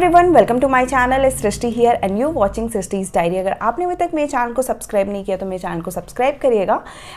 Everyone, welcome to my channel. Is Srishti here and you watching Srishti's diary. अगर आपने अभी तक मेरे चैनल को सब्सक्राइब नहीं किया तो मेरे चैनल को सब्सक्राइब करिएगा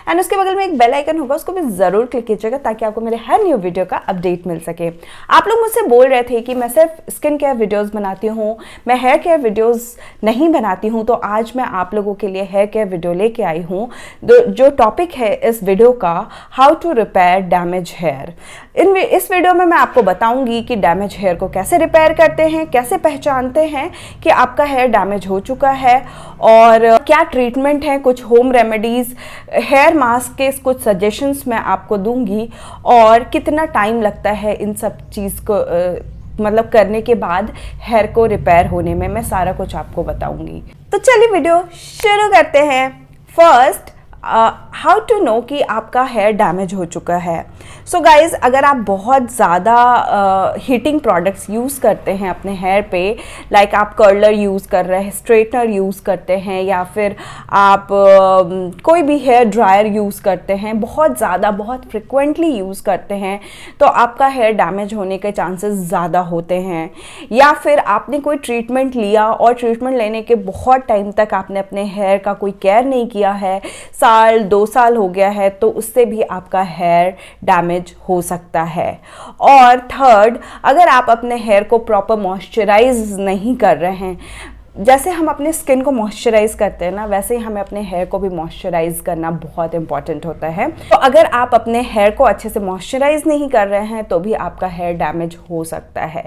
एंड उसके बगल में एक बेल आइकन होगा, उसको भी ज़रूर क्लिक कीजिएगा ताकि आपको मेरे हर न्यू वीडियो का अपडेट मिल सके। आप लोग मुझसे बोल रहे थे कि मैं सिर्फ स्किन केयर वीडियोज़ बनाती हूँ, मैं हेयर केयर वीडियोज़ नहीं बनाती हूँ, तो आज मैं आप लोगों के लिए हेयर केयर वीडियो लेके आई हूँ। जो टॉपिक है इस वीडियो का, how to repair damage hair. इस वीडियो में मैं आपको बताऊंगी कि डैमेज हेयर को कैसे रिपेयर करते हैं, कैसे पहचानते हैं कि आपका हेयर डैमेज हो चुका है और क्या ट्रीटमेंट है, कुछ होम रेमेडीज़, हेयर मास्क के कुछ सजेशंस मैं आपको दूंगी और कितना टाइम लगता है इन सब चीज़ को मतलब करने के बाद हेयर को रिपेयर होने में, मैं सारा कुछ आपको बताऊंगी। तो चलिए वीडियो शुरू करते हैं। फर्स्ट, हाउ टू नो कि आपका हेयर डैमेज हो चुका है। सो गाइज़, अगर आप बहुत ज़्यादा हीटिंग प्रोडक्ट्स यूज़ करते हैं अपने हेयर पे, लाइक आप कर्लर यूज़ कर रहे हैं, स्ट्रेटनर यूज़ करते हैं, या फिर आप कोई भी हेयर ड्रायर यूज़ करते हैं, बहुत ज़्यादा बहुत फ्रिक्वेंटली यूज़ करते हैं, तो आपका हेयर डैमेज होने के चांसेस ज़्यादा होते हैं। या फिर आपने कोई ट्रीटमेंट लिया और ट्रीटमेंट लेने के बहुत टाइम तक आपने अपने हेयर का कोई केयर नहीं किया है, साल 2 साल हो गया है, तो उससे भी आपका हेयर डैमेज हो सकता है। और थर्ड, अगर आप अपने हेयर को प्रॉपर मॉइस्चराइज नहीं कर रहे हैं, जैसे हम अपने स्किन को मॉइस्चराइज करते हैं ना, वैसे ही हमें अपने हेयर को भी मॉइस्चराइज करना बहुत इंपॉर्टेंट होता है। तो अगर आप अपने हेयर को अच्छे से मॉइस्चराइज नहीं कर रहे हैं तो भी आपका हेयर डैमेज हो सकता है।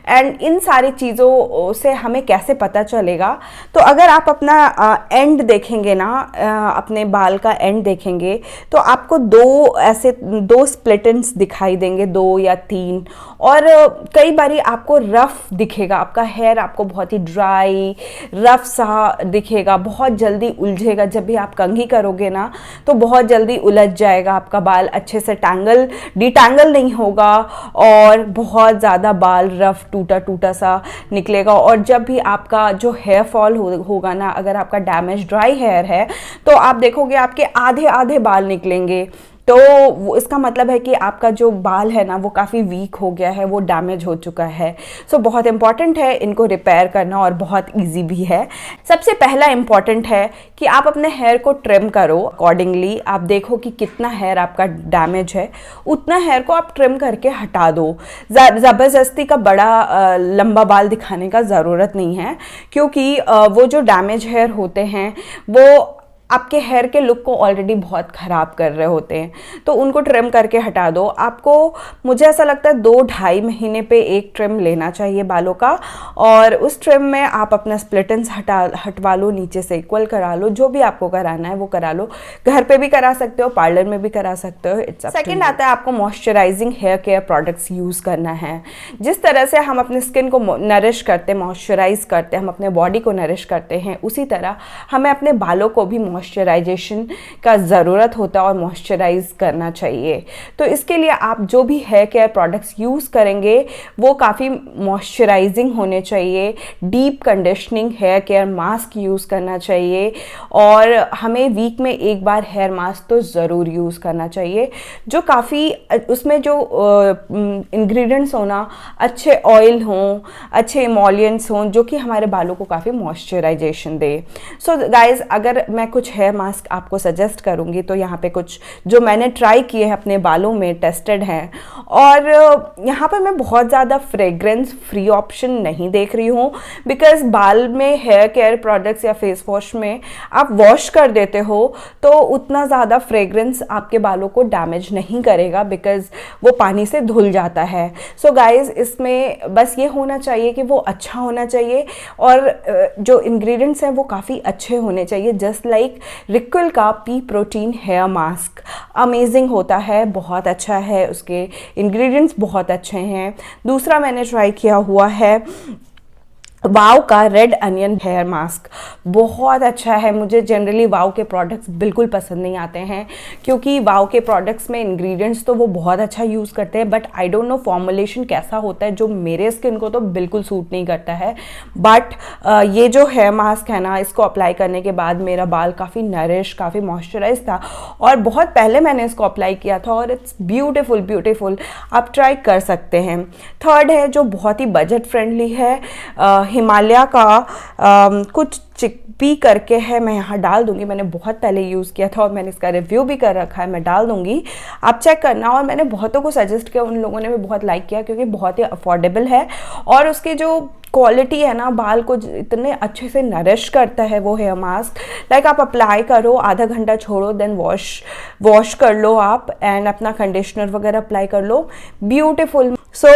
एंड इन सारी चीज़ों से हमें कैसे पता चलेगा, तो अगर आप अपना एंड देखेंगे ना, अपने बाल का एंड देखेंगे, तो आपको दो स्प्लिट एंड्स दिखाई देंगे, 2 या 3, और कई बारी आपको रफ दिखेगा, आपका हेयर आपको बहुत ही ड्राई रफ सा दिखेगा, बहुत जल्दी उलझेगा। जब भी आप कंघी करोगे ना तो बहुत जल्दी उलझ जाएगा, आपका बाल अच्छे से डिटैंगल नहीं होगा और बहुत ज़्यादा बाल रफ टूटा टूटा सा निकलेगा। और जब भी आपका जो हेयर फॉल होगा ना, अगर आपका डैमेज ड्राई हेयर है तो आप देखोगे आपके आधे आधे बाल निकलेंगे, तो इसका मतलब है कि आपका जो बाल है ना वो काफ़ी वीक हो गया है, वो डैमेज हो चुका है। सो बहुत इंपॉर्टेंट है इनको रिपेयर करना और बहुत इजी भी है। सबसे पहला इंपॉर्टेंट है कि आप अपने हेयर को ट्रिम करो अकॉर्डिंगली। आप देखो कि कितना हेयर आपका डैमेज है, उतना हेयर को आप ट्रिम करके हटा दो। ज़बरदस्ती का बड़ा लंबा बाल दिखाने का ज़रूरत नहीं है, क्योंकि वो जो डैमेज हेयर होते हैं वो आपके हेयर के लुक को ऑलरेडी बहुत ख़राब कर रहे होते हैं, तो उनको ट्रिम करके हटा दो। आपको, मुझे ऐसा लगता है 2-2.5 महीने पे एक ट्रिम लेना चाहिए बालों का, और उस ट्रिम में आप अपना स्प्लिट एंड्स हटवा लो, नीचे से इक्वल करा लो, जो भी आपको कराना है वो करा लो। घर पे भी करा सकते हो, पार्लर में भी करा सकते हो, it's up to you. Second आता है आपको moisturising hair care products use करना है। जिस तरह से हम अपने स्किन को नरिश करते हैं, मॉइस्चराइज करते हैं, हम अपने बॉडी को नरिश करते हैं, उसी तरह हमें अपने बालों को भी मॉइस्चराइजेशन का ज़रूरत होता है और मॉइस्चराइज करना चाहिए। तो इसके लिए आप जो भी हेयर केयर प्रोडक्ट्स यूज़ करेंगे वो काफ़ी मॉइस्चराइजिंग होने चाहिए। Deep conditioning hair care mask use करना चाहिए, और हमें वीक में एक बार हेयर मास्क तो ज़रूर यूज़ करना चाहिए, जो काफ़ी उसमें जो इंग्रेडिएंट्स होना, अच्छे ऑयल हों, अच्छे इमोलियंट्स हों, जो कि हमारे बालों को काफ़ी मॉइस्चराइजेशन दे। सो गाइज, अगर मैं कुछ हेयर मास्क आपको सजेस्ट करूंगी तो यहाँ पे कुछ जो मैंने ट्राई किए हैं अपने बालों में, टेस्टेड हैं, और यहाँ पर मैं बहुत ज़्यादा फ्रेग्रेंस फ्री ऑप्शन नहीं देख रही हूँ, बिकॉज बाल में हेयर केयर प्रोडक्ट्स या फेस वॉश में आप वॉश कर देते हो तो उतना ज़्यादा फ्रेग्रेंस आपके बालों को डैमेज नहीं करेगा, बिकॉज वो पानी से धुल जाता है। सो गाइज, इसमें बस ये होना चाहिए कि वो अच्छा होना चाहिए और जो इंग्रेडिएंट्स हैं वो काफ़ी अच्छे होने चाहिए। जस्ट लाइक रिक्विल का पी प्रोटीन हेयर मास्क अमेजिंग होता है, बहुत अच्छा है, उसके इंग्रेडिएंट्स बहुत अच्छे हैं। दूसरा मैंने ट्राई किया हुआ है वाव का रेड अनियन हेयर मास्क बहुत अच्छा है। मुझे जनरली वाव के प्रोडक्ट्स बिल्कुल पसंद नहीं आते हैं, क्योंकि वाव के प्रोडक्ट्स में इंग्रेडिएंट्स तो वो बहुत अच्छा यूज़ करते हैं, but I don't know formulation कैसा होता है जो मेरे स्किन को तो बिल्कुल सूट नहीं करता है। बट ये जो हेयर मास्क है ना, इसको अप्लाई करने के बाद मेरा बाल काफ़ी नरिश, काफ़ी मॉइस्चराइज था, और बहुत पहले मैंने इसको अप्लाई किया था, और इट्स ब्यूटीफुल ब्यूटीफुल। आप ट्राई कर सकते हैं। थर्ड है जो बहुत ही बजट फ्रेंडली है, हिमालय का कुछ चिकपी करके है, मैं यहाँ डाल दूंगी। मैंने बहुत पहले यूज़ किया था और मैंने इसका रिव्यू भी कर रखा है, मैं डाल दूंगी, आप चेक करना। और मैंने बहुतों को सजेस्ट किया, उन लोगों ने भी बहुत लाइक किया, क्योंकि बहुत ही अफोर्डेबल है और उसके जो क्वालिटी है ना, बाल को इतने अच्छे से नरिश करता है वो हेयर मास्क। लाइक आप अप्लाई करो, आधा घंटा छोड़ो, देन वॉश कर लो आप, एंड अपना कंडीशनर वगैरह अप्लाई कर लो, ब्यूटीफुल। सो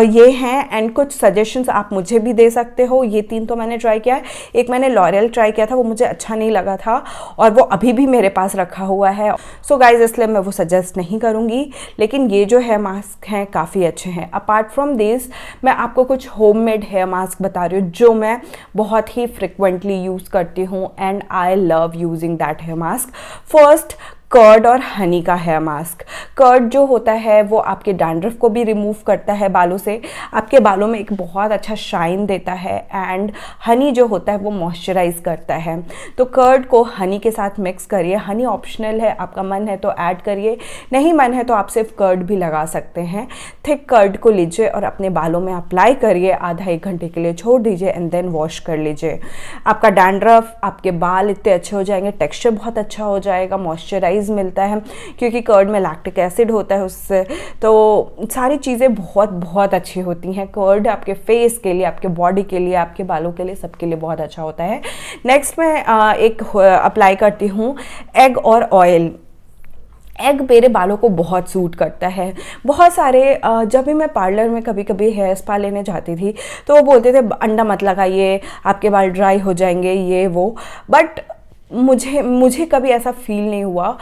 ये हैं, एंड कुछ सजेशंस आप मुझे भी दे सकते हो। ये 3 तो मैंने ट्राई किया है, एक मैंने लॉरियल ट्राई किया था, वो मुझे अच्छा नहीं लगा था, और वो अभी भी मेरे पास रखा हुआ है। सो गाइज, इसलिए मैं वो सजेस्ट नहीं करूँगी, लेकिन ये जो हेयर मास्क हैं काफ़ी अच्छे हैं। अपार्ट फ्रॉम दिस, मैं आपको कुछ होममेड हेयर मास्क बता रही हूँ जो मैं बहुत ही फ्रिक्वेंटली यूज़ करती हूँ, and I love using that hair mask. First, curd और हनी का हेयर मास्क। कर्ड जो होता है वो आपके डैंड्रफ को भी रिमूव करता है बालों से, आपके बालों में एक बहुत अच्छा शाइन देता है, एंड हनी जो होता है वो मॉइस्चराइज करता है। तो कर्ड को हनी के साथ मिक्स करिए। हनी ऑप्शनल है, आपका मन है तो ऐड करिए, नहीं मन है तो आप सिर्फ कर्ड भी लगा सकते हैं। थिक कर्ड को लीजिए और अपने बालों में अप्लाई करिए, आधा 1 घंटे के लिए छोड़ दीजिए, एंड देन वॉश कर लीजिए। आपका डैंड्रफ, आपके बाल इतने अच्छे हो जाएंगे, टेक्स्चर बहुत अच्छा हो जाएगा, मॉइस्चराइज मिलता है, क्योंकि कर्ड में लैक्टिक एसिड होता है उससे, तो सारी चीज़ें बहुत बहुत अच्छी होती हैं। कर्ड आपके फेस के लिए, आपके बॉडी के लिए, आपके बालों के लिए, सबके लिए बहुत अच्छा होता है। नेक्स्ट मैं एक अप्लाई करती हूँ एग और ऑयल। एग मेरे बालों को बहुत सूट करता है। बहुत सारे जब भी मैं पार्लर में कभी कभी हेयर स्पा लेने जाती थी तो वो बोलते थे अंडा मत लगाइए, आपके बाल ड्राई हो जाएंगे, ये वो, बट मुझे कभी ऐसा फील नहीं हुआ।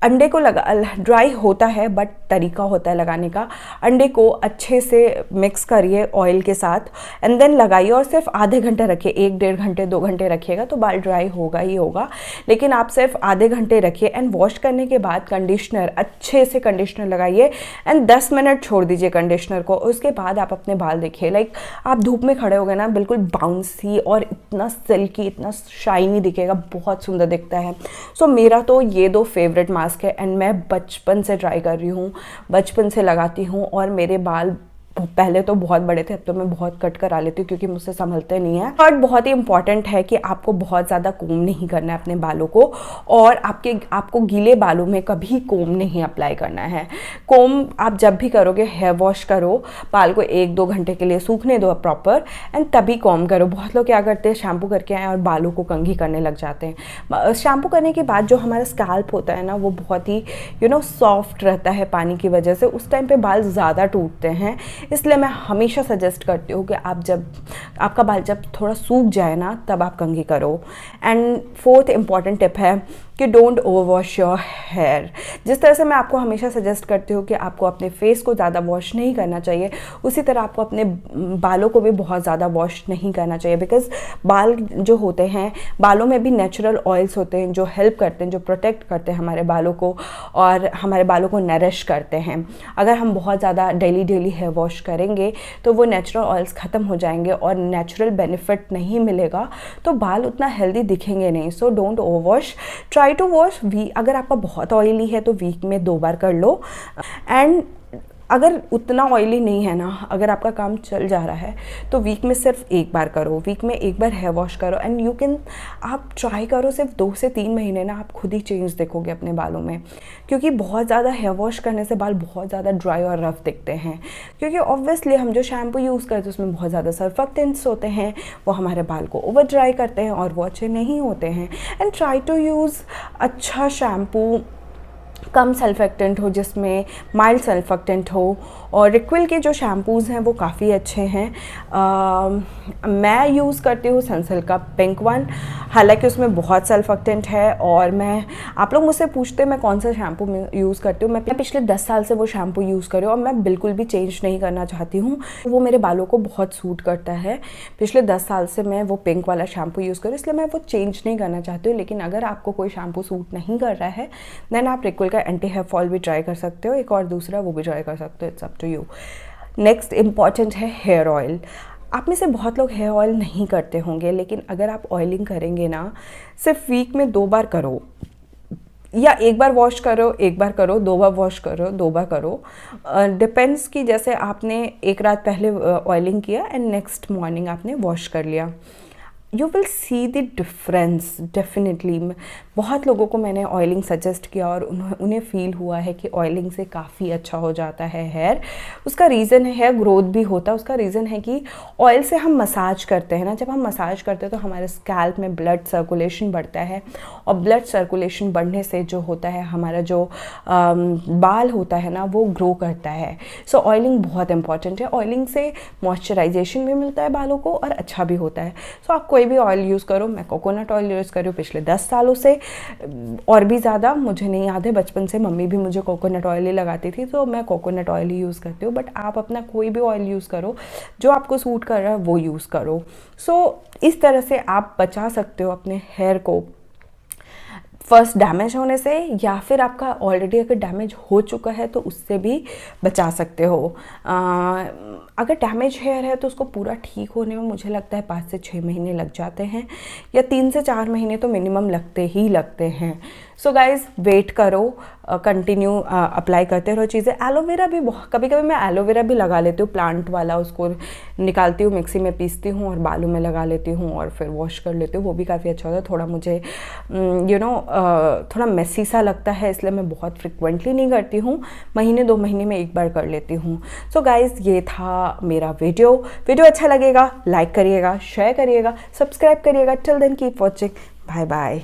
अंडे को लगा, ड्राई होता है बट तरीका होता है लगाने का। अंडे को अच्छे से मिक्स करिए ऑयल के साथ, एंड देन लगाइए, और सिर्फ आधे घंटे रखिए, 1-1.5 घंटे 2 घंटे रखिएगा तो बाल ड्राई होगा ही होगा, लेकिन आप सिर्फ आधे घंटे रखिए। एंड वॉश करने के बाद कंडीशनर, अच्छे से कंडीशनर लगाइए, एंड 10 मिनट छोड़ दीजिए कंडीशनर को। उसके बाद आप अपने बाल देखिए, लाइक आप धूप में खड़े हो गए ना, बिल्कुल बाउंसी और इतना सिल्की, इतना शाइनी दिखेगा, बहुत सुंदर दिखता है। सो मेरा तो ये 2 फेवरेट मास्क है, एंड मैं बचपन से ट्राई कर रही हूँ, बचपन से लगाती हूँ, और मेरे बाल पहले तो बहुत बड़े थे, अब तो मैं बहुत कट करा लेती हूँ क्योंकि मुझसे संभलते नहीं है। बट बहुत ही इंपॉर्टेंट है कि आपको बहुत ज़्यादा कोम नहीं करना है अपने बालों को, और आपको गीले बालों में कभी कोम नहीं अप्लाई करना है। कोम आप जब भी करोगे, हेयर वॉश करो, बाल को 1-2 घंटे के लिए सूखने दो प्रॉपर, एंड तभी कोम करो। बहुत लोग क्या करते हैं, शैम्पू करके आए और बालों को कंघी करने लग जाते हैं। शैम्पू करने के बाद जो हमारा स्कैल्प होता है ना, वो बहुत ही सॉफ्ट रहता है पानी की वजह से, उस टाइम पे बाल ज़्यादा टूटते हैं। इसलिए मैं हमेशा सजेस्ट करती हूँ कि आप जब आपका बाल जब थोड़ा सूख जाए ना, तब आप कंघी करो। एंड 4th इम्पॉर्टेंट टिप है कि don't over wash your hair. जिस तरह से मैं आपको हमेशा सजेस्ट करती हूँ कि आपको अपने फेस को ज़्यादा वॉश नहीं करना चाहिए, उसी तरह आपको अपने बालों को भी बहुत ज़्यादा वॉश नहीं करना चाहिए, बिकॉज बाल जो होते हैं, बालों में भी नेचुरल ऑयल्स होते हैं जो हेल्प करते हैं, जो प्रोटेक्ट करते हैं हमारे बालों को, और हमारे बालों को नरिश करते हैं। अगर हम बहुत ज़्यादा डेली हेयर वॉश करेंगे तो वो नेचुरल ऑयल्स ख़त्म हो जाएंगे और नेचुरल बेनिफिट नहीं मिलेगा, तो बाल उतना हेल्दी दिखेंगे नहीं। So don't over wash, try to wash अगर आपका बहुत ऑयली है तो वीक में 2 बार कर लो। एंड अगर उतना ऑयली नहीं है ना, अगर आपका काम चल जा रहा है तो वीक में सिर्फ 1 बार करो, वीक में 1 बार हेयर वॉश करो, एंड यू कैन, आप ट्राई करो सिर्फ 2 से 3 महीने ना, आप खुद ही चेंज देखोगे अपने बालों में। क्योंकि बहुत ज़्यादा हेयर वॉश करने से बाल बहुत ज़्यादा ड्राई और रफ दिखते हैं, क्योंकि ऑब्वियसली हम जो शैम्पू यूज़ करते हैं उसमें बहुत ज़्यादा सर्फेक्टेंट्स होते हैं, वो हमारे बाल को ओवर ड्राई करते हैं और वो अच्छे नहीं होते हैं। एंड ट्राई टू यूज़ अच्छा शैम्पू कम सल्फेक्टेंट हो, जिसमें माइल्ड सल्फेक्टेंट हो। और रिक्विल के जो शैम्पूज़ हैं वो काफ़ी अच्छे हैं। मैं यूज़ करती हूँ सनसिल्क का पिंक वन, हालांकि उसमें बहुत सल्फेक्टेंट है। और आप लोग मुझसे पूछते हैं मैं कौन सा शैम्पू यूज़ करती हूँ। मैं पिछले 10 साल से वो शैम्पू यूज़ कर रही हूँ और मैं बिल्कुल भी चेंज नहीं करना चाहती हूँ। वो मेरे बालों को बहुत सूट करता है। पिछले 10 साल से मैं वो पिंक वाला शैम्पू यूज़ कर रही हूँ, इसलिए मैं वो चेंज नहीं करना चाहती हूँ। लेकिन अगर आपको कोई शैम्पू सूट नहीं कर रहा है देन आप रिक्विल का एंटी हेयर फॉल भी ट्राई कर सकते हो, एक और दूसरा वो भी ट्राई कर सकते हो, it's up to you. Next important है हेयर ऑयल। आप में से बहुत लोग हेयर ऑयल नहीं करते होंगे, लेकिन अगर आप ऑयलिंग करेंगे ना, सिर्फ वीक में 2 बार करो, या 1 बार वॉश करो, 1 बार करो, 2 बार वॉश करो, 2 बार करो, डिपेंड्स कि जैसे आपने एक रात पहले ऑयलिंग किया एंड नेक्स्ट मॉर्निंग आपने वॉश कर लिया, you will see the difference definitely. बहुत लोगों को मैंने ऑयलिंग सजेस्ट किया और उन्हें फील हुआ है कि ऑयलिंग से काफ़ी अच्छा हो जाता है हेयर। उसका रीज़न है हेयर ग्रोथ भी होता है। उसका रीज़न है कि ऑयल से हम मसाज करते हैं ना, जब हम मसाज करते हैं तो हमारे स्कैल्प में ब्लड सर्कुलेशन बढ़ता है, और ब्लड सर्कुलेशन बढ़ने से जो होता है हमारा जो बाल होता है ना वो ग्रो करता है। सो ऑयलिंग बहुत इंपॉर्टेंट है। ऑयलिंग से मॉइस्चराइजेशन भी मिलता है बालों को और अच्छा भी होता है। सो आप कोई भी ऑयल यूज़ करो, मैं कोकोनट ऑयल यूज़ कर रही हूँ पिछले 10 सालों से, और भी ज़्यादा मुझे नहीं याद है, बचपन से मम्मी भी मुझे कोकोनट ऑयल ही लगाती थी, तो मैं कोकोनट ऑयल ही यूज़ करती हूँ। बट आप अपना कोई भी ऑयल यूज़ करो, जो आपको सूट कर रहा है वो यूज़ करो। सो इस तरह से आप बचा सकते हो अपने हेयर को फर्स्ट डैमेज होने से, या फिर आपका ऑलरेडी अगर डैमेज हो चुका है तो उससे भी बचा सकते हो। अगर डैमेज हेयर है तो उसको पूरा ठीक होने में मुझे लगता है 5 से 6 महीने लग जाते हैं, या 3 से 4 महीने तो मिनिमम लगते हैं। सो गाइज वेट करो, कंटिन्यू अप्लाई करते रहो चीज़ें। एलोवेरा भी कभी कभी मैं एलोवेरा भी लगा लेती हूँ, प्लांट वाला, उसको निकालती हूँ, मिक्सी में पीसती हूँ और बालों में लगा लेती हूँ और फिर वॉश कर लेती हूँ, वो भी काफ़ी अच्छा होता है। थोड़ा मुझे थोड़ा मेसी सा लगता है, इसलिए मैं बहुत फ्रिक्वेंटली नहीं करती हूँ, महीने 2 महीने में 1 बार कर लेती हूँ। सो गाइज ये था मेरा वीडियो अच्छा लगेगा लाइक करिएगा, शेयर करिएगा, सब्सक्राइब करिएगा। Till then keep watching, bye bye.